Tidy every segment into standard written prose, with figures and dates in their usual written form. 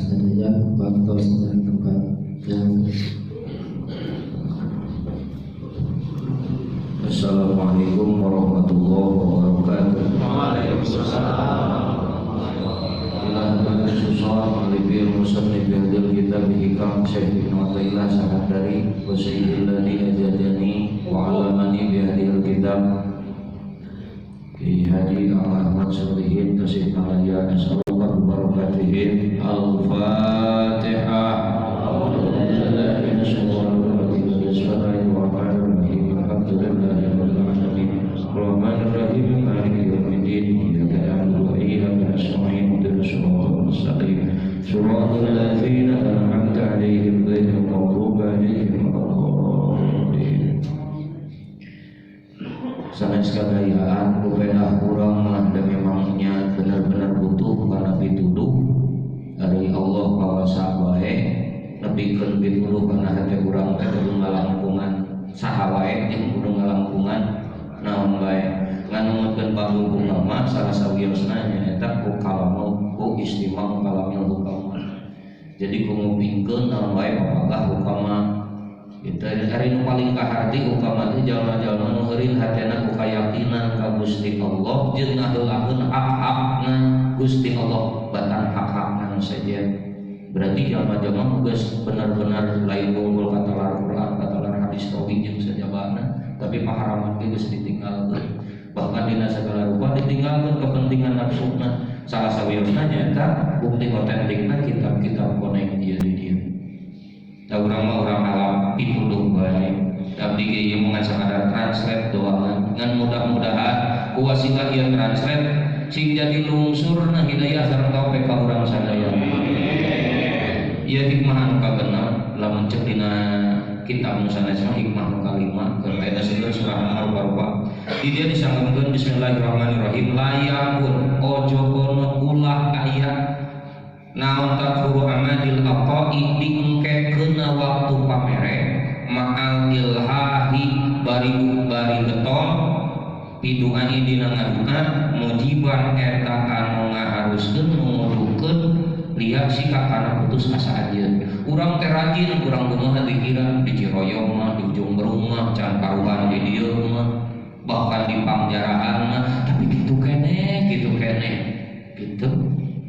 sadaya baktos dan tempat yang Assalamualaikum warahmatullahi wabarakatuh. Waalaikumsalam. Susah alifil musannif bil kitab hikam Syekh Ibnu Athaillah sanad dari wa sayyidil ladzi ajadani wa alamani bi hadhil kitab Ki Haji Ahmad Solihin Tasikmalaya nasallallahu barakatuhin al-Fatihah. Bismillahirrahmanirrahim. Maliki yaumiddin. Iyyaka na'budu wa iyyaka nasta'in. Ihdinas siratal mustaqim. Shiratal ladzina an'amta 'alaihim ghairil maghdubi 'alaihim waladdallin. Sanes kadayaan rupedah urang mah da memangnya benar-benar butuh kana pituduh dari Allah kawasa wae nepikeun pituduh kana hate urang teh kudu ngalangkungan saha wae jeung kudu ngalangkungan naon bae nganungkeun panggung ulama salah sawiosna nyaeta ku kalamul ku istimam kalamil hukama. Jadi ku ngupingkeun naon bae papagah hukama. Kita hari nu paling kaharti hukama teh jalma-jalma nu heureun hatena ku kayakinan ka Gusti Allah jeung ngaheulakeun hak-hakna Gusti Allah batan hak-hakna saja. Berarti jalma-jalma nu geus benar-benar lain unggul kata Al-Qur'an kata hadis tauhid jeung sajabana tapi paharaman itu geus ditinggalkeun. Bahkan dina sagala rupa ditinggalkeun kepentingan nafsuna. Salah sawiosna nyaeta bukti otentikna kitab-kitab konek ieu di dieu. Da urang mah urang alam pituduh bae. Abdi ge ieu mah ada translate doangan. Ngan mudah-mudahan ku wasilah ieu translate sing jadi lungsurna hidayah sareng taufik ka urang sadaya. Ieu hikmah anu kagenep lamun ceuk dina kitab musanna hikmah nu kalima keur aya seueur surah Al-Baqarah. Di dia disangkeun bismillahirrahmanirrahim layakun ojo kono ulah aya naon takfuru amadil aqai diengkekeun waktu pamere ma'al ilhahi bari getol piduani dina ngaduna mujiban eta anu ngaharuskeun nuduhkeun lihat sikap kana putus asa aja. Urang teh rajin, urang kumaha dikiran di Ciroyong mah, di ujung Berung mah, can karuan di dieu mah, bahkan di Pangjaraan mah, tapi gitu kene. Gitu.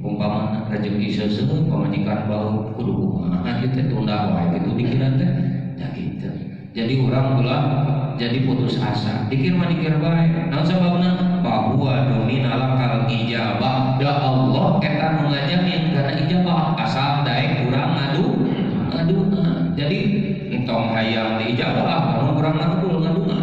Umpamana rezeki seuseuh pamajikan bau kudu kumaha kitu tunda wae gitu dikiran teh. Ya gitu. Jadi urang ulah jadi putus asa. Dikir mah dikir bae. Naon sababna? Bahwa dominal kal ijabah da Allah eta nu ngajamin kana ijabah asal daek urang ngaduna. Jadi entong hayang diijabah mun urang ngaduna.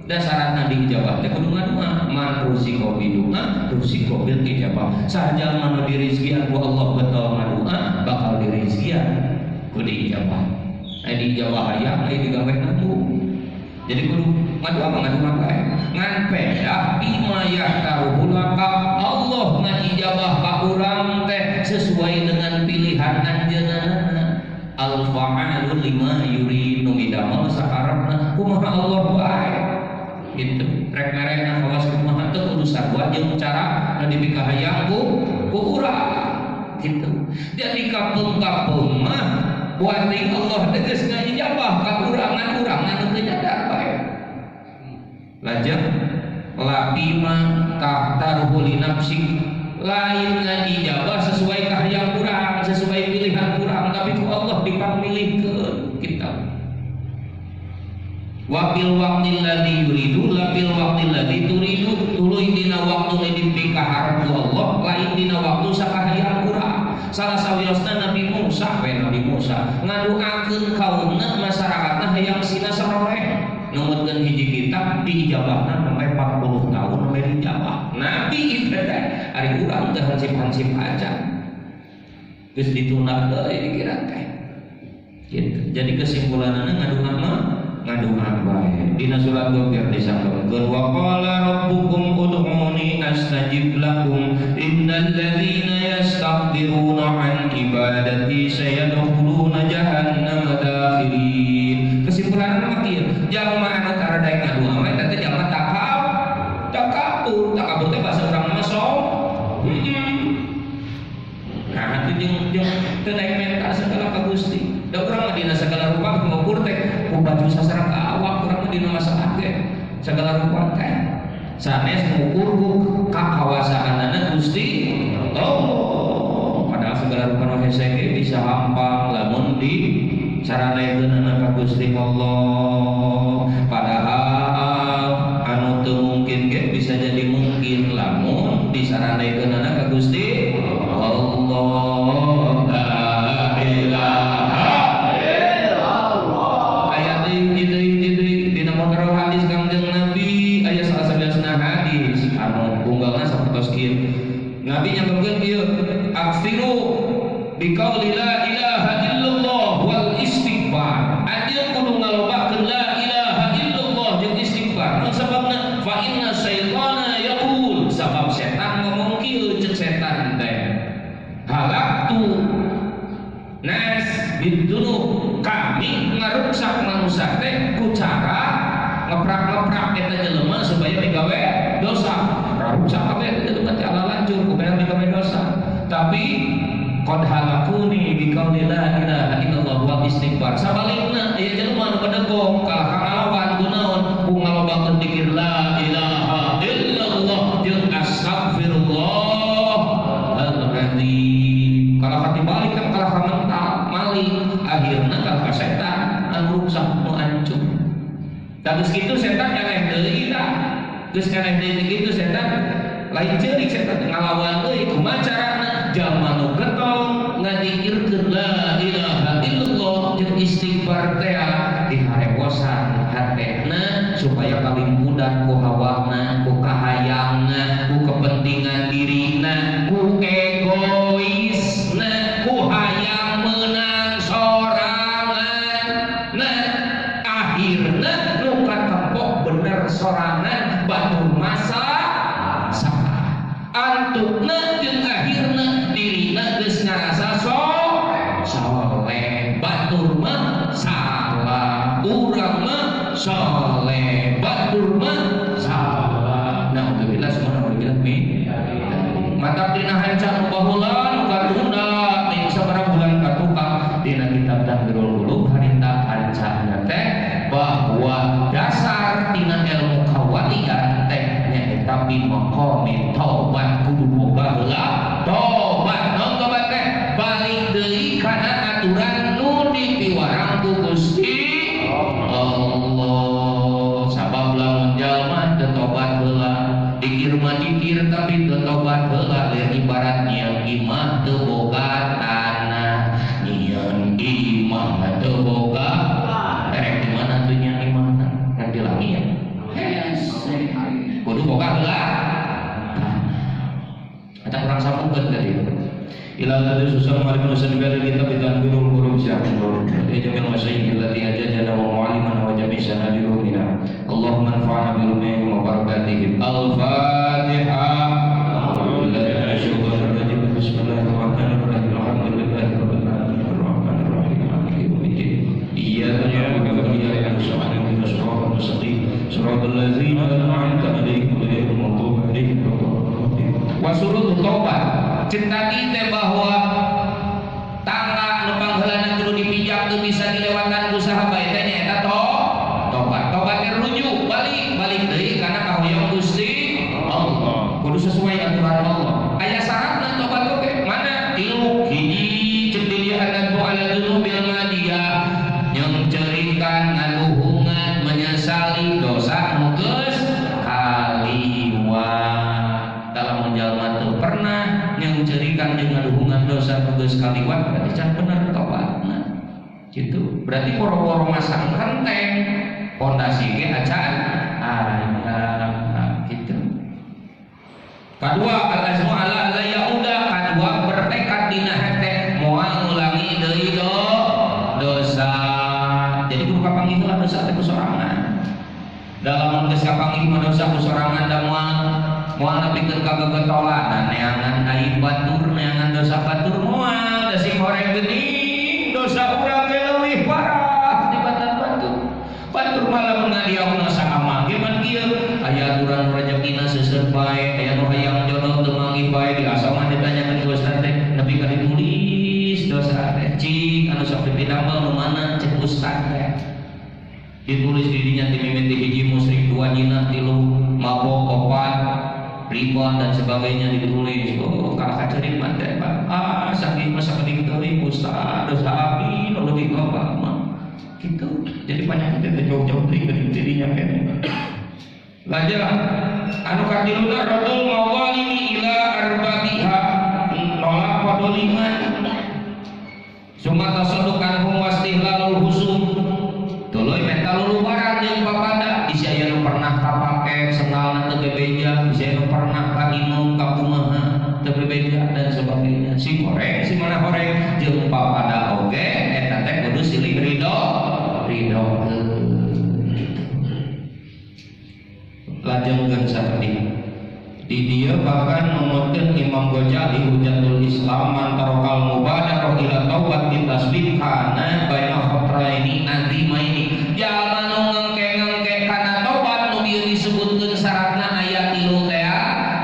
Da syaratna diijabah teh kudu ngaduna. Man rusiko biduna, rusiko bil ijabah. Saja manu dirizkian ku Allah betul ngaduna bakal dirizkian ku diijabah. Diijabah hayang digawe nadu. Jadi kudu ngadu bae. Ngan pedah bimayah taruhulaka Allah ngajabah ka urang teh sesuai dengan pilihan anjeunna. Al-fa'alu lima yuridu midamel sakarepna kumaha Allah bae. Gitu. Rek merehna kawas kumaha teh kudu sarua jeung cara dipikahayang ku urang. Gitu. Jadi kapeung-kapeung mah wali Allah teh geus ngajabah ka urang anu teu nyadar bae. Lajeng lapima tahtaruhu li nafsik lain ngajabah sesuai kahayang urang, sesuai pilihan urang, tapi ku Allah dipamilihkeun kitab. Wa fil waqtil ladzi yuridu la fil waqtil ladzi turidu tuluy dina waktu nu dipikaharep ku Allah lain dina waktu sakahayang urang. Salah sawiosna Nabi Musa ngaduakeun kaumna masyarakatna hayang sina saroreh. Numutkeun hiji kitab diijabahna sampai 40 tahun sampai dijabah. Nabi itu teh ari urang teh hansip-hansip aja. Geus ditunda deui dikira teh. Gitu. Jadi kesimpulanna ngaduha bae. Dina surat Ghafir disangkeun wa qala rabbukum ud'uni astajib lakum innal ladzina yastakbiruna an ibadati sayadkhuluna jahannama dakhirin. Kesimpulanna mah kieu, jalma anu taradaek ngaduha mah eta teh jalma takabur teh bahasa urang mah sok. Nah, hati jeung jeung teu naik mental segala ka Gusti. Da urang mah dina segala rupa ngukur teh ku baju sasara ka awak urang mah dina masalah ge segala rupa teh. Sanes ngukur ku kakawasaanana Gusti Allah. Padahal segala rupa nu hese ge bisa hampang lamun di saranaekeunana ka Gusti Allah. Padahal anu teu mungkin ge bisa jadi mungkin lamun disaranaekeunana ka Gusti Allah. La ilaha illallah. Ayat ini dina motor hadis Kangjeng Nabi aya salah sabelasna hadis anu unggalna sapertos kieu. Nabi nyampeukeun kieu, "Aksiru biqauli la ilaha illallah wal istighfar." Anjeun kudu ngalobakeun la ilaha illallah jeung istighfar. Nu sababna fa inna syaitana yaqul, sabab setan ngomong kieu ceuk setan teh. Halaktu nas bidunu, kami ngaruksak manusia teh ku cara ngeprak-ngeprak eta jelema supaya digawe dosa. Raruksak kabeh eta jelema teh ala lancur kumaha digawe dosa. Tapi qad halakuni bi qauli la ilaha illallah wa istighfar. Sabalikna ieu jelema nu kadegong kalah ngalawan kunaon ku ngalobakeun zikir la ilaha illallah jeung astagfirullah al-azim. Kalau hati balik kan kalah ka mental maling, akhirna kalah ka setan anu rusak nu hancur. Da geus kitu setan nyaleh deui tah. Geus nyaleh deui kitu setan lain ceurik setan ngalawan deui kumaha carana jalma nu getong ngadzikirkeun la ilaha illallah jeung istighfar teh diharewosan hatena supaya kalimpudan ku hawana, ku kahayangna, ku kepentingan dirina, ku egoisna, ku hayang menang sorangan. Nah, akhirna nu katempok bener sorangan batur masa antukna jeung akhirna dirina geus ngarasa soleh. Batur mah salah, urang mah soleh, batur mah salah. Naudzubillah subhanallah min. Mata dina hancang bahulan katunda ing sabaraha bulan katuka dina kitab Tahdzirul Qulub harita hancana teh bahwa dasar tina ilmu kawalian teh nyaeta bi maqami taubat kudu boga heula tobat. Naon tobat teh? Balik deui kana aturan nu dipiwarang ku Gusti Allah. Sabab lamun jalma teu tobat heula dikir mah dikir tapi teu tobat heula lain ibarat nyieun imah teu boga tanah. Nyieun imah teu boga erek di mana tuh nyieun imahna? Kan di langit. Hese. Kudu boga heula. Ada kurang sambungkeun tadi. Ila tadi susah mari manusia negara kita bidan birul qulub syahdur. Ijamil masyayikh allati ajajana wa mu'allimana wa jami' sanadiluna. Allahumma anfa'na bi ulumihim wa barakatihim. Al-Fatihah. Bismillahirrahmanirrahim. Alhamdulillahi rabbil alamin. Arrahmanir rahim. Maliki yaumiddin. Iyyaka na'budu wa iyyaka nasta'in. Ihdinas siratal mustaqim. Siratal ladzina an'amta 'alaihim ghairil maghdubi 'alaihim waladdallin. Wa surutu taubat. Cerita kita bahwa tangga nepang helana kudu dipijak tuh bisa dilewatan usaha bae teh nyaeta tobat. Tobat rujuk balik deui kana kahoyong Gusti Allah. Kudu sesuai aturan Allah. Aya syaratna tobat oge. Mana? 3 hiji ceuk dilihat tu ala dzunubil madiyah yang cerikan ngaluhungan menyesali dosa nu geus kaliwat. Dalam menjalma teu pernah yang cerikan dengan hubungan dosa tugas kaliwat berarti can bener tobatna gitu. Berarti poro-poro masang renteng pondasi ge acan gitu. Kadua al-azmu ala la yauda, kadua bertekad dina hate moal ngulangi deui dosa. Jadi kudu kapanggiheulah dosa teh kusorangan. Dalam geus kapanggih dosa kusorangan da moal nepikeun ka gegetolan neangan aib batur, neangan dosa batur moal da si koreng geuning dosa urang ge leuwih parah tibatan batur. Batur malah ngadiauna sakamal ge man kieu aya aturan rezekina seuseut bae, aya nu hayang jodoh teu manggih bae diasa mah ditanyakeun ku ustaz teh nepi ka dituli cik anu sok dipidamel nu mana cek ustaz teh ditulis di dinya ti mimiti hiji musyrik dua jinah tilu mabok opat riba dan sebagainya ditulis. Oh kakak cerit mah teh saking masa penting teuing ustaz dosa abi nu leuwih loba mah gitu. Jadi banyak kita jauh-jauh dari dirinya kene. Lajeng anu kadiluna radul mawalimi ila arbatiha nolak padoliman sumata sodukan hum wastihlalul husum tuluy menta lulubaran jeung papada isi aya nu pernah kapake senalna teu bebeja isi anu pernah kainum kakumaha teu bebeja dan sebagainya si korek si mana korek jeung papada oge eta teh kudu silih ridho lajengkeun saperti di dia bahkan memutkan Imam Ghazali Hujatul Islam mantarokal mubadarah ila taubat bitasbih kana baina khatraini azimaini jalma nu ngengke kana taubat nu bieu disebutkeun syaratna aya tilu teh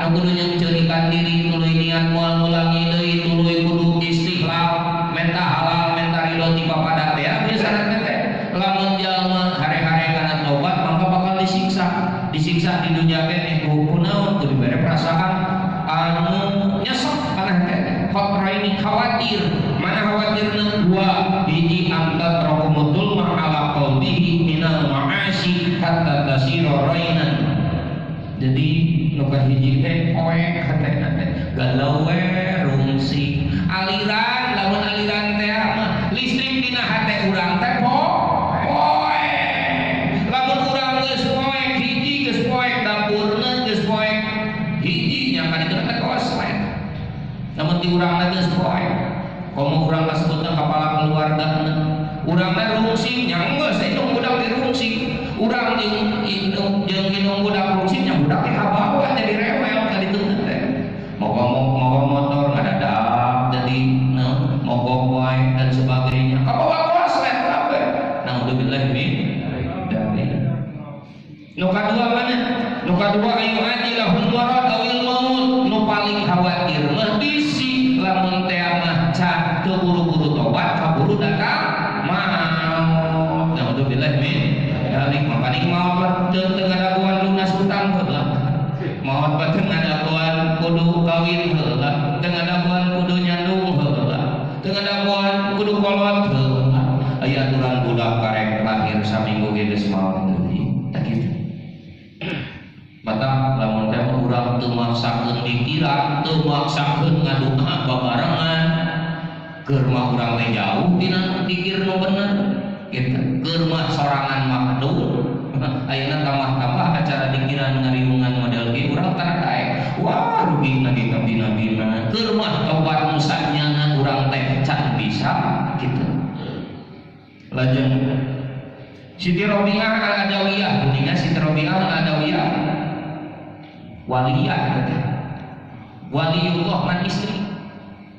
nu kudu nyeuceurikan diri tuluy niat moal ngulangi deui tuluy kudu istiqlal menta halal menta ridho ti papada teh bieu syaratna teh lamun jalma hare-hare kana taubat maka bakal disiksa di dunia kene kunaon kudu dibere perasaan anu nyesek kana teh khotraini khawatir mana khawatirna dua hiji angkat rohumutul ma'ala qalbihi minal ma'asi hatta tasira rainan. Jadi nu kahiji teh poek hatena teh galau we rungsing aliran lamun aliran teh mah listrik dina hate urang teh lamun urang geus poek hiji geus poek dapurna geus poek hiji nya ka dieu teh koslet namun ti urang geus poek komo urang kasebutna kepala keluargana urang teh rungsing nya geus indung budak di rungsing urang jeung indung budak rungsing nya budak teh kabawa jadi rewel ka dieu teh mogok motor ngadadak jadi mogok wae dan sebagainya kabawa koslet kabeh naudzubillah min nu kadua mana? Nu kadua ayu ajilahul marad awil maut nu paling khawatir mah bisi lamun teh mah ca teu buru-buru tobat kaburu datang maut. Naudzubillah min dzalik makana maut teu ngadaguan lunas hutang heula. Maut teu ngadaguan kudu kawin heula, teu ngadaguan kudu nyandung heula, teu ngadaguan kudu kolot heula. Aya aturan budak karek lahir saminggu ge geus maot deui. Tah kitu. Mata lamun teh urang teu maksakeun dikira teu maksakeun ngadoa babarengan keur mah urang teh jauh tina dikir nu bener kitu keur mah sorangan makdum ayeuna tambah-tambah acara dikiran ngariungan model ge urang tara daek wah rugi lagi ka bina-bina keur mah tobat musanyana urang teh can bisa kitu. Lajeng Siti Robi'ah al-Adawiyah kuninga Siti Robi'ah al-Adawiyah waliyah gitu. Waliullah man istri.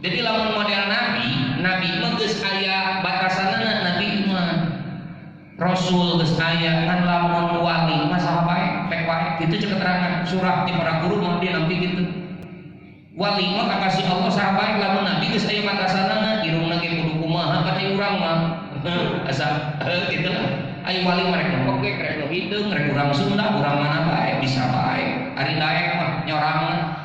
Jadi lamun model nabi mah geus aya batasanna nabi mah. Rasul geus aya kan lamun wali mah saha bae pek wae kitu cek keterangan surah ti para guru mah dia nampi kitu. Wali mah kakasih Allah saha bae lamun nabi geus aya batasanna irungna ge kudu kumaha kana urang mah. Asa kitu lah. Ayo wali mereka oke krek lo hideung rek urang Sunda urang mana bae bisa bae ari daek mah nyorangna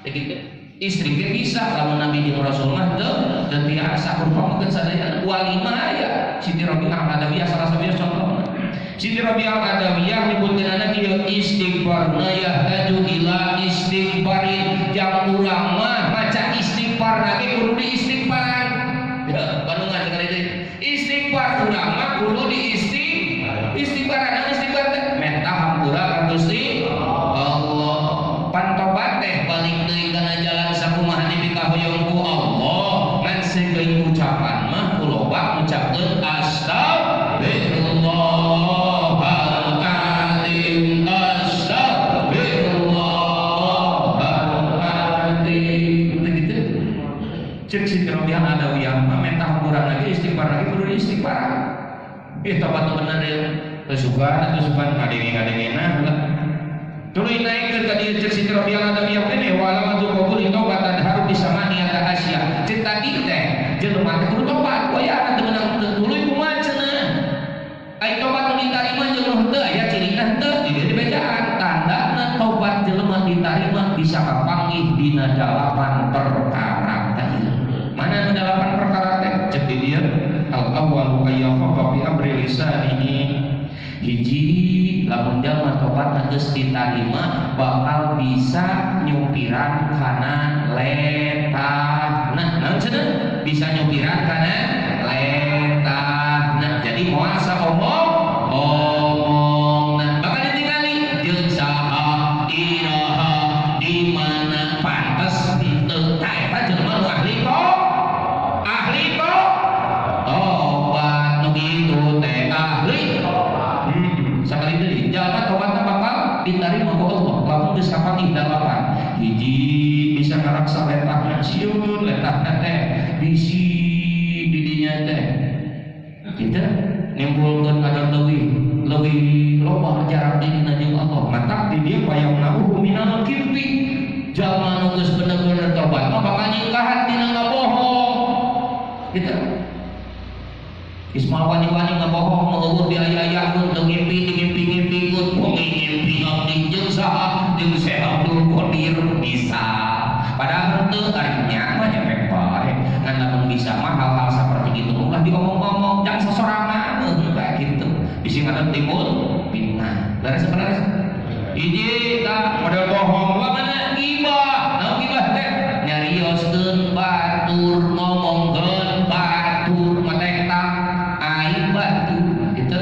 kitu istri ge bisa lamun nabi jeung rasul mah teu biasa umpamakeun sadaya wali mah aya Siti Robi'ah al-Adawiyah salah satu contohna Siti Robi'ah al-Adawiyah nyebutkeunana kieu istighfarna yahtaju ila istighfarin jang urang mah maca istighfar ge kudu diistighfar ya bandungan dengan itu istighfar urang mah kudu istighfar menta hampura ka Gusti Allah pantobat teh balik deui kana jalan sakumaha dipikahoyong ku Allah ngan segeuing ucapan mah kuloba ngucapkeun astagfirullahaladzim astagfirullahaladzim gitu cek Siti Robi'ah al-Adawiyah mah menta hampura lagi istighfar lagi kudu istighfar tobat bener ya kesukaan ngadenge-ngadengena lah tuluy naik ke dieu cek Siti Robi'ah al-Adawiyah teh walamatu qabul taubat harus bisa maniata asya cek tadi teh jelema teh kudu tobat wayahna teu meunang tuluy kumaha cenah. Ai tobat nu ditarima jeung henteu aya cirina henteu di dieu dibacaan tandana tobat jelema ditarima bisa kapanggih dina 8 perkara teh. Mana nu 8 perkara teh? Cek di dieu al-awwalu ayyafa bi amri lisanihi. Hiji lamun jalma tobat geus ditarima bakal bisa nyupiran kana letah. Nah, naon cenah? Bisa nyupiran kana letah. Nah, jadi moal saomong omong. Nah, bakal ditingali jeung saha iraha di mana pantes teu ta eta jelema nu ahli kok. Ahli kok. Tobat nu kitu teh ahli. Sakali deui jalma tobatna bakal ditarima ku Allah lamun geus kapanggih 8. Hiji bisa ngaraksa letahna sieun letahna teh bisi di dinya teh kita nimbulkeun kadar leuwih loba jarak dina jeung Allah mata di dieu payamnahu minal kibri jalma nu geus bener-bener tobat mah bakal nyingkahan tina ngabohong kita Ismail wani-wani ngabohong ngeuweuh diaya-ayakeun teu ngimpi-ngimpikeun ngimpi abdi jeung saha jeung Syekh Abdul Qadir bisa padahal henteu ari nya mah nyepek bae ngan lamun bisa mah hal-hal saperti kitu ulah diomong-omong jang sosorangan kayak gitu bisi ngaran timbul fitnah laras bener hiji tah model bohong wa mana gibah naon gibah teh nyarioskeun batur ngomongkeun batur mateng-tang aib batur gitu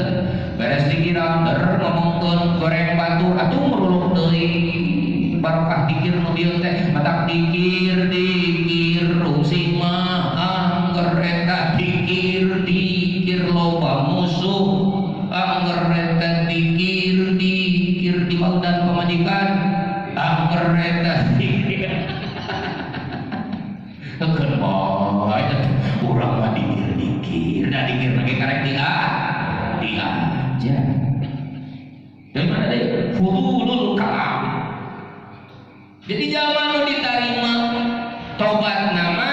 beres dikira ngomongkeun goreng batur atuh meruluk deui barokah dikir nu dieu teh matak dikir rusing mah angger eta dikir loba musuh angger eta dikir di paudan pamajikan angger eta dikir keun boy urang mah dikir da dikir lagi karek dia aja dari mana deh fudulul kalam. Jadi zaman nu ditarima tobat nama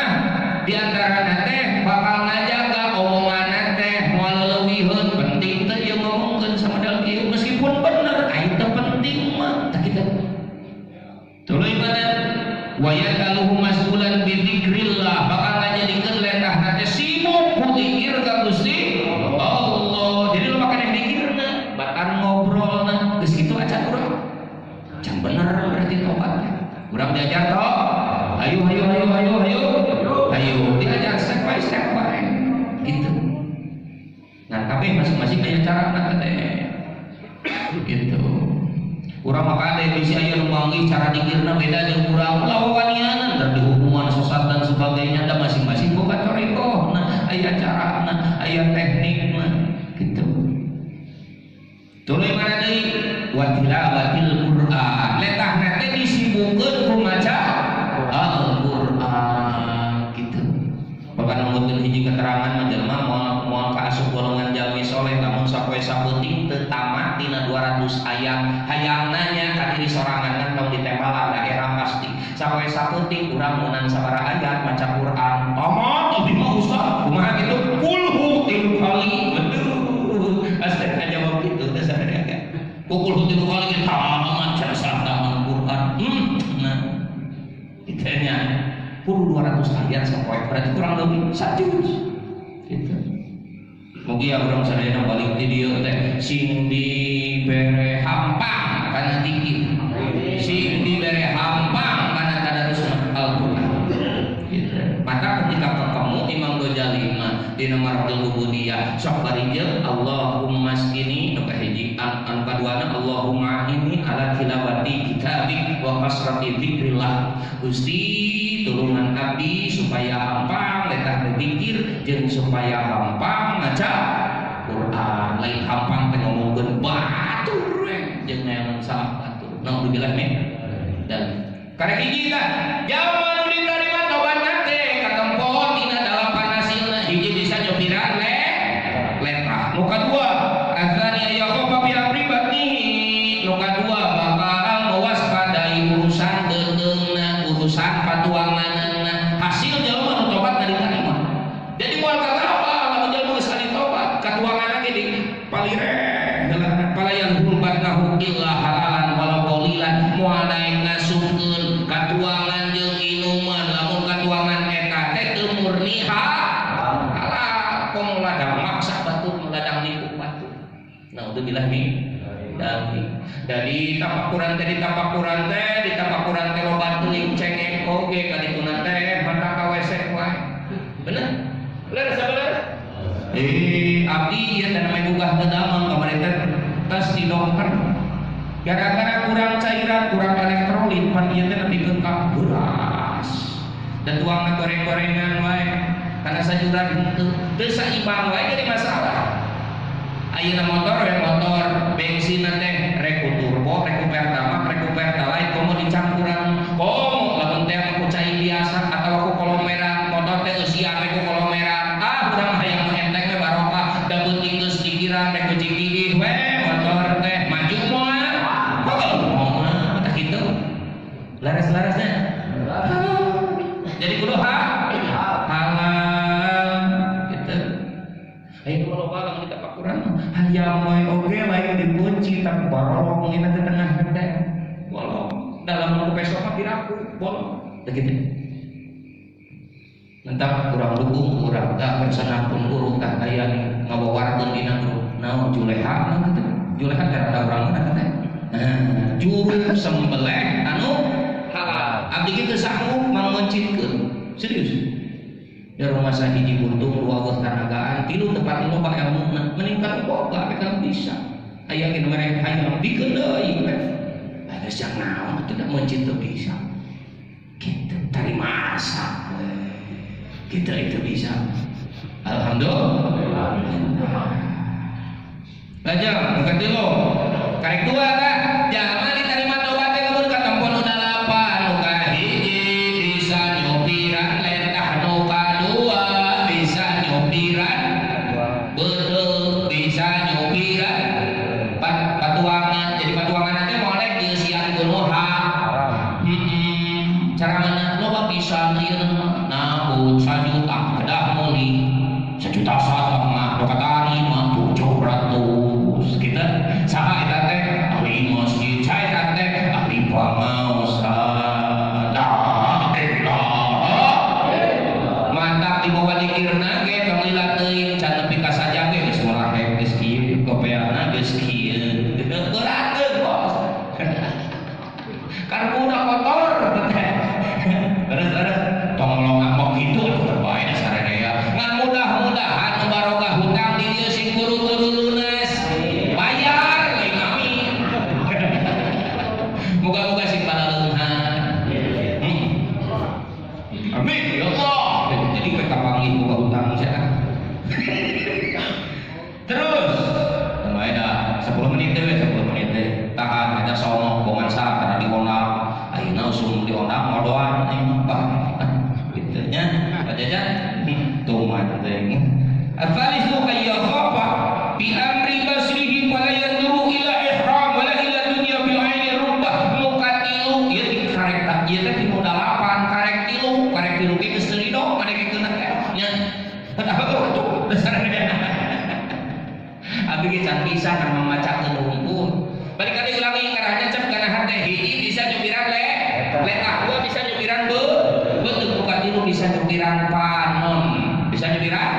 diantara teh bakal ngajaga omongan teh moal leuwihun penting teh jeung ngomongkeun samadal kieu meskipun bener aya teh penting mah tah kitu. Tuluy badan wa yakaluhu mas'ulan bi dzikrillah bakal ngajadikeun letahna teh sibuk ku zikir ka Gusti Allah. Jadi lu makan zikirna batan ngobrolna geus kitu acan urang. Can bener berarti tobat. Urang diajar toh, ayo diajar step by gitu. Nah tapi masing-masing aya carana teh, gitu. Urang maka ada bisi aya nu manggih cara dikirna beda jeung urang lawanianan dan dihukuman sesat dan sebagainya, dan masing-masing boga toriko. Nah aya carana, aya teknikna, gitu. Tuluy mana deui wa tilawatil Qur'an. Letahna teh disibukkeun ku maca Al-Qur'an gitu. Bahkan numutkeun hiji keterangan mah jelema moal kaasup golongan jalmi soleh lamun sapoe sapeuting teu tamat tina 200 ayat. Hayangna nya ka diri sorangan kan tong ditembalan daerah pasti. Sapoe sapeuting urang meunang sabaraha ayat maca Qur'an. Tamat ieu mah ustaz kumaha kitu? Kulhu 3 kali. Aduh, astagna jawab kitu teh sadaya agak. Pukul 3 kali kita maca sarta Quran. Nah, itanya puluh 200 ayat sampai berarti kurang lebih 1 juz. Gitu. Mugi ya urang sadayana balik di dieu teh sing dibere hampang kana dikir. Sing dibere hampang kana tadarus Al-Qur'an. Gitu. Maka ketika ketemu Imam Ghazali dina Marhul Ubudiyah sok barijil Allahumma skini nu kahiji anu kaduana Allahumma inni ala tilawati kitabik wa kasrati dzikrillah. Gusti tulungan abdi supaya hampang letah berzikir jeung supaya hampang maca Quran. Lain hampang teh ngomongkeun batur we jeung neangan salah batur. Naudzubillah min dan karek hiji tah jaman nu ditarima tobatna teh katempo tina 8 hasilna hiji bisa nyopiran letah. Nu kadua azani yakhofa bi amri batnihi. Nu kadua bakal mewaspadai urusan teuteungna urusan patuanganna. Hasil jalma nu tobat dari tarima moal kata apa lamun jalma geus kali tobat katuangan lagi di palireh palayan hulbatnahu illa halalan walau qalilan moal daek ngasupkeun katuangan jeung inuman lamun katuangan eta teh teu murni halal komo ladang maksa batur meladang nipu batur naudzubillah min dari tapakuran teh di tapakuran teh loba teuing cengeng oge kadituna teh mata ka WC wae bener leres sabar abdi ieu teh namanya gugah teu damang kamari teh tos di dokter gara-gara kurang cairan kurang elektrolit pan ieu teh nepikeun ka beras dan tuang goreng-gorengan wae karena sajuran teu saimbang wae jadi masalah. Ayeuna motor bensin teh rek turbo, rek pertama, rek pertalite komo dicampuran. Komo lamun teh aku cai biasa atau aku kolomeran, motor teh eusian rek kolomeran. Urang hayang enteng we barokah, dabut geus dikiran rek cigidih we motor teh maju moal. Moal tah kitu. Laras-larasnya. Jadi kudu halal. Gitu. Ayo kalau balang kita pakuran hayang moy oge lain dikunci tapi barolong ini nanti tengah teh bolong dalam waktu besok mah piraku bolong begitu mentang kurang dukung kurang tak bersana pun urung tak aya ngabawarkeun dina grup naon juleha gitu juleha teh ada urang mana teh juru sembelih anu halal abdi kitu sanggup mangoncitkeun serius ya rumah saya hiji buntung dua buah tanagaan tilu tempat ilmu pak ilmu meningkat boga mereka bisa aya kita mereka hanya bikin deui ada yang naon tidak mencinta bisa kita dari masak kita itu bisa alhamdulillah aja bukan dulu karek dua kan jangan diterima tobat teh lamun katampo nu dalapan nu kahiji bisa nyopiran letah nu kadua bisa nyopiran betul bisa nyopiran patuangan jadi patuangan nanti molek dieusian kuno haram cara mana loba pisan ieu nabut 1 juta kedah muli 1,5 juta dokatari mah 700 kita saha eta teh ahli masjid saya eta teh ahli pangaosa mantap dibawa dikirna ge kamila teuing can nepi ka saja ge geus murah geus kieu kopeana geus kieu beurakeun bos kan udah kotor terus tong ngomong gitu terbaik dasarnya ya ngan mudah-mudahan barokah hutang di dieu sing buru-buru lunas bayar lain kami moga-moga sing panaleuhan amin ya Allah jadi kita panggil moga hutang saya terus mulai dah 10 menit deh 10 menit deh tahan ada songong bongan sa karena dionang ayeuna usum dionang modoan apa gitu nya aja tuman teh afalisu kayyafa bi amri basrihi fala yaduru ila ihram wala ila dunya bil aini rubbah mukatilu ieu di karek tak ieu teh di modalapan karek tilu ge geus teu ridho mane ke keuna teh nya apa tuh dasarna abi ge can bisa kan memacakeun hukum balik kali ulangi ngarahnya cep kana hate hiji bisa nyupiran letah dua bisa nyupiran betul bukan dulu bisa nyupiran panon bisa nyupiran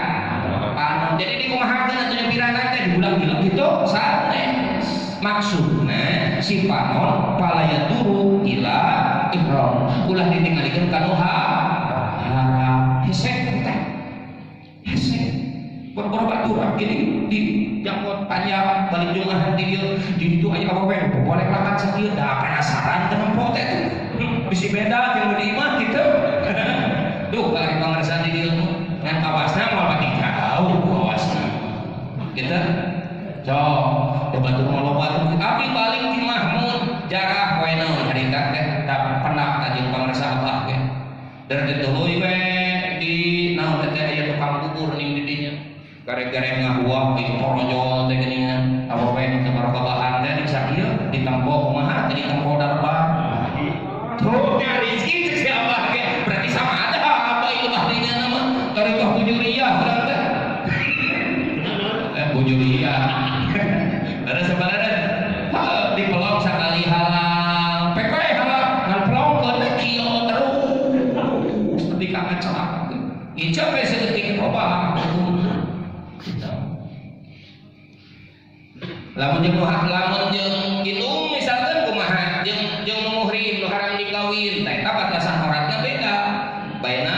panon jadi di kumahakeun atuh nyupiran teh diulang-ulang gitu sanes maksudna si panon palaya turu ila ihram ulah ditinggalikeun kanu haram hesek teh hesek berboro batur gini di jangkot panjang balik jumlah di dia di itu aja apa we boleh lakat sakieu da penasaran teh nempo teh bisi beda jeung di imah gitu duh bari pangarsan di dieu ngan kawasna moal pati jauh kawasna gitu so batur loba tapi balik di Mahmud jarah poe naon harita teh da pendak jeung pangarsa abah ge dari tuluy we di naon teh aya tukang bubur ning di dinya karek-karek ngahuah itu porojol teh geuningan apa we nu teu bahan teh di sakieu ditempo kumaha teh ditempo darban tuh nyari rezeki teh si abah ge berarti sama ada apa itu bahdinya nama tarikh 7 riyah Julia. Ada sebenarnya di pelong sekali halal, pekoy halal, ngan pelong kena kio terus, tapi kangen celak. Icap seketik coba. Lamun jeung itu misalkan kumaha jeung muhrim nu haram dikawin, teh eta batasan syaratna beda. Baina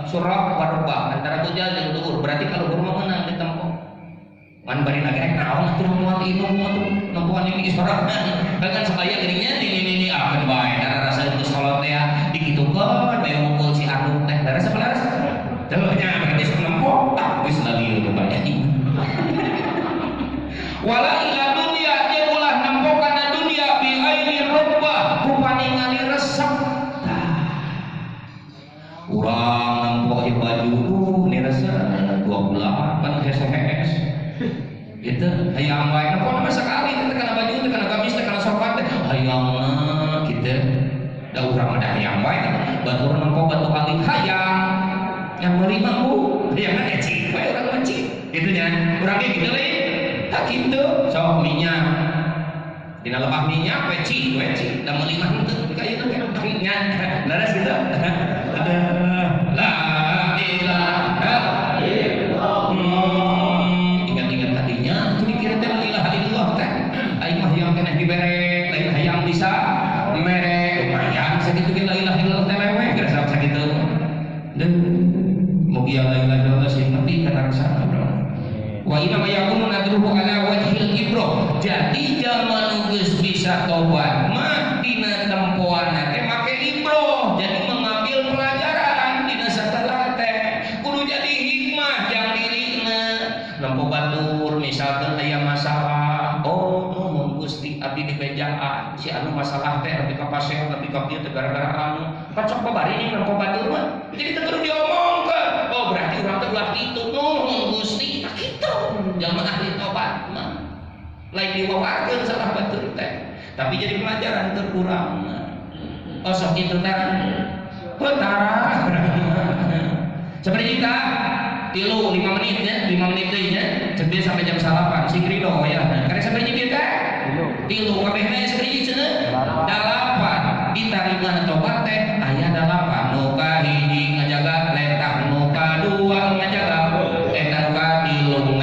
surah warubah antara bujal jeung duhur. Berarti kalau rumah menang ditempo. Man bari nage naon atuh mual ieu atuh nempuan ini sorangan. Kan supaya geuninnya ini akan bae dara rasa itu salat teh dikitukeun bae mukul si anu teh dara sabelas. Teu nya berarti nempo tak geus lali rupanya. Wala ila dunia dia ulah nempo kana dunia bi aini rabbah ku paningali resep. Urang nempo ieu baju ni resep 28 hees. Gitu, hayang bae nempo mah sakali teh kana baju teh kana gamis teh kana sopan teh hayangna kitu. Da urang mah hayang bae batur nempo batu kali hayang. Yang meuli mah hayangna ecing bae urang macik. Kitu nya. Urang ge kitu we. Tak gitu, sok minyak. Dina lepah minyak, weci, dan melimah itu, kayak itu minyak. Laras gitu. La ilaha illallah. Ingat-ingat tadinya, itu dikira teh la ilaha illallah teh. Aing mah yang kena diberek, lain hayang bisa merek. Lumayan sakitu ge la ilaha illallah teh lewe, geus sakitu. Dan mugi la ilaha illallah sing penting kana rasana, bro. Wa inna ma yakunu nadruhu ala wajhil ibroh. Jadi zaman geus bisa tobat mah dina tempoana teh make ibroh. Jadi mengambil pelajaran dina satelah teh kudu jadi hikmah jang dirina. Lempo batur misalkan aya masalah, oh mun Gusti abdi di bejaan si anu masalah teh lebih ka pasien lebih ka kieu teh gara-gara anu kan sok babari nih lempo batur mah. Jadi teu kudu diomongkeun. Oh berarti urang teh ulah kitu nuhun Gusti tak kitu. Jangan ahli tobat mah lain diwawarkeun salah batur teh tapi jadi pelajaran terkurang. Oh sok kitu teh petara seperti kita 5 menit ya 5 menit deui nya ceuk sampai jam 8 si Krido ya karek sampai kita 3 kabehna istri cenah 8 ditarima tobat teh aya 8 nu ka hiji ngajaga letak nu ka 2 ngajaga eta ka 3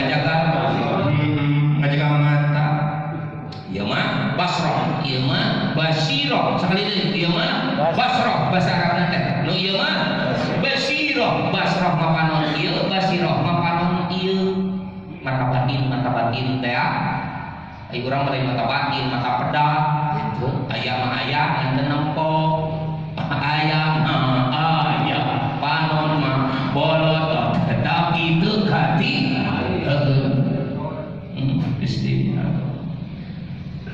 ngajaga mata ieu mah basroh ieu mah basiroh sakali deui ieu mah basroh bahasa Arabna teh nu ieu mah basiroh basroh mapanon ieu basiroh mapanon ieu mata batin teh ai urang mah mata batin mata pedak gitu aya mah aya enten nempo aya aya panon mah bolot tapi teu hati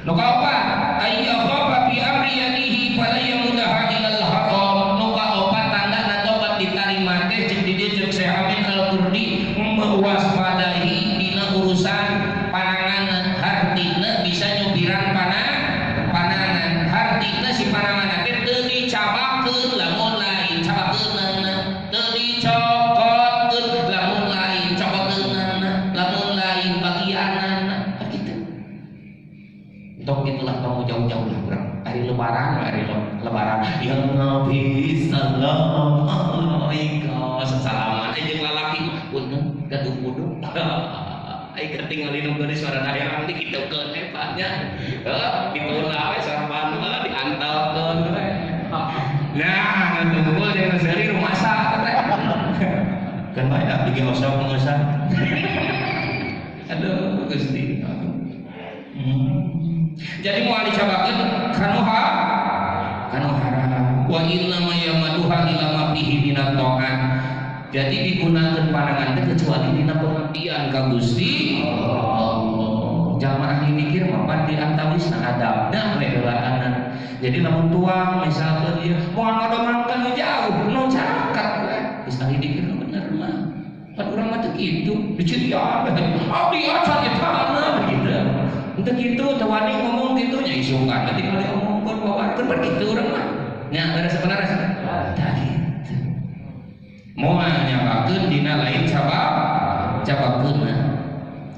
nu kaopat ay yakhafa fi amri yadihi fala yamudaha ilal haram nu kaopat tandana tobat ditarima teh jeung di dieu Syekh Amin Al-Qurdi waspadai dina urusan panangan hartina bisa nyupiran panangan hartina si panangan teh teu dicabakeun lamun lain cabakeunna teu dicokotkeun lamun lain cokoteunna lamun lain bagianna kitu. Tok itulah kamu jauh-jauh lah bro. Hari lebaran yang Nabi sallallahu alaihi wasallam aja lalaki punten gaduh-guduh ai ketinggalin geus suara daerah nanti kita ke tepatnya ditolak we sarpan diantalkeun we nah nunggu jeung seri rumah sak teh kan bae da bikin osok pengusaha aduh Gusti. Jadi mau dicobakan kanu haram wa inna ma yamaduha ila ma fihi minat ta'at. Jadi digunakan pandangan teh kecuali dina pengabdian ka Gusti Allah. Jamaah mikir mah di antawisna adabna we heulanan. Jadi lamun tuang misalkan ieu moal ngadomangkeun jauh nu caket we geus ari dikir bener mah. Pan urang mah teu kitu dicirian abdi acan eta begitu. Untuk itu tawani ngomong gitu nya isukan nanti kali ngomongkeun wawarkeun begitu urang mah nya ada sebenarnya tah gitu moal nyakakeun dina lain cabakeunna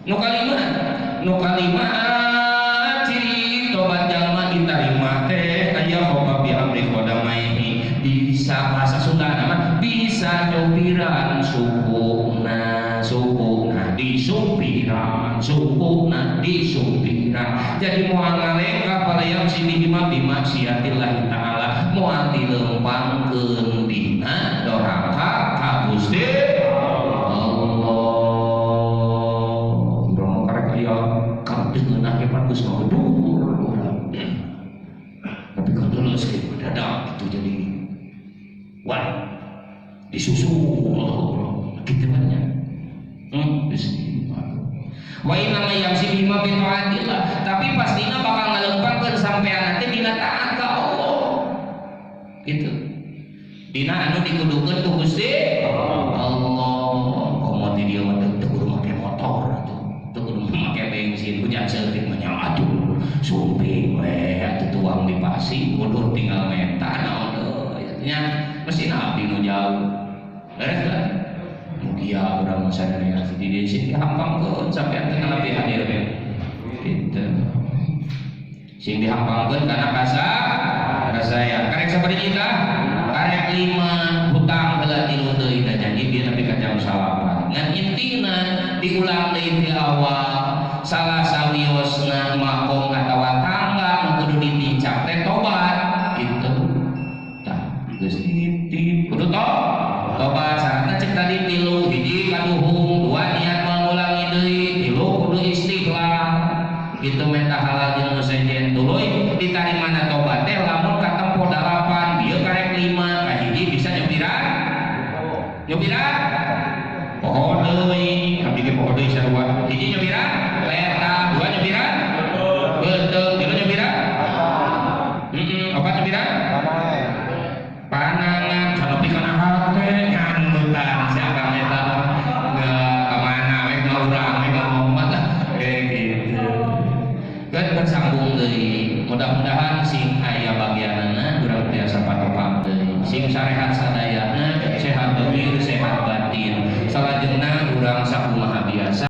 Nu kalima ciri tobat jalma diterima teh aya khoba bi amri qadamaihi bisa bahasa Sunda nama bisa nyobiran sukuna disumpiran jadi moal ngalengka palayang silihima bimaksiatillahi ta'ala moal dilempangkeun dina doraka ka Gusti bagus mau tapi kan terus mendadak itu jadi wah disusul gitu banyak wa inna yang si bima bin ta'atillah tapi pastinya bakal ngalempangkeun sampean nanti dina taat ka Allah gitu dina anu dikudukeun ku Gusti Allah komo di dieu mah teu kudu make motor atuh teu kudu make bensin hujan seutik mah aduh sumping we atuh tuang di pasi kudu tinggal meta naon deui nya mesti abdi nu jauh beres lah mugia urang sadaya di sini dihampangkeun sampai teu nabi hadir we kitu sing dihampangkeun kana kasaya karek sabari kita karek 5 hutang heula tilu deui da janji dia nepi ka jam 8 ngan intina diulang deui ti awal salah sawiosna makom atawa tangga nu kudu ditincak teh tobat kitu tah geus dititip kudu tobat syaratna cek tadi tilu hiji kaduhung dua niat mengulangi deui tilu kudu istighfar kitu menta halal jeung nu sejen tuluy ditarimana tobat teh lamun katempo 8 dieu karek 5 ka hiji bisa nyobiran poho deui abdi ge poho deui sarua hiji nyobiran leta dua nyobiran beuteuh tilu nyobiran opat nyobiran panangan sanepi kana hate nyanutan siapa eta kemana we ngaurang we ngomong lah kayak gitu kan bersambung deui mudah-mudahan sing aya bagianana urang tiasa patopak deui sing sarehat sadayana sehat zahir sehat batin salajengna urang sakumaha biasa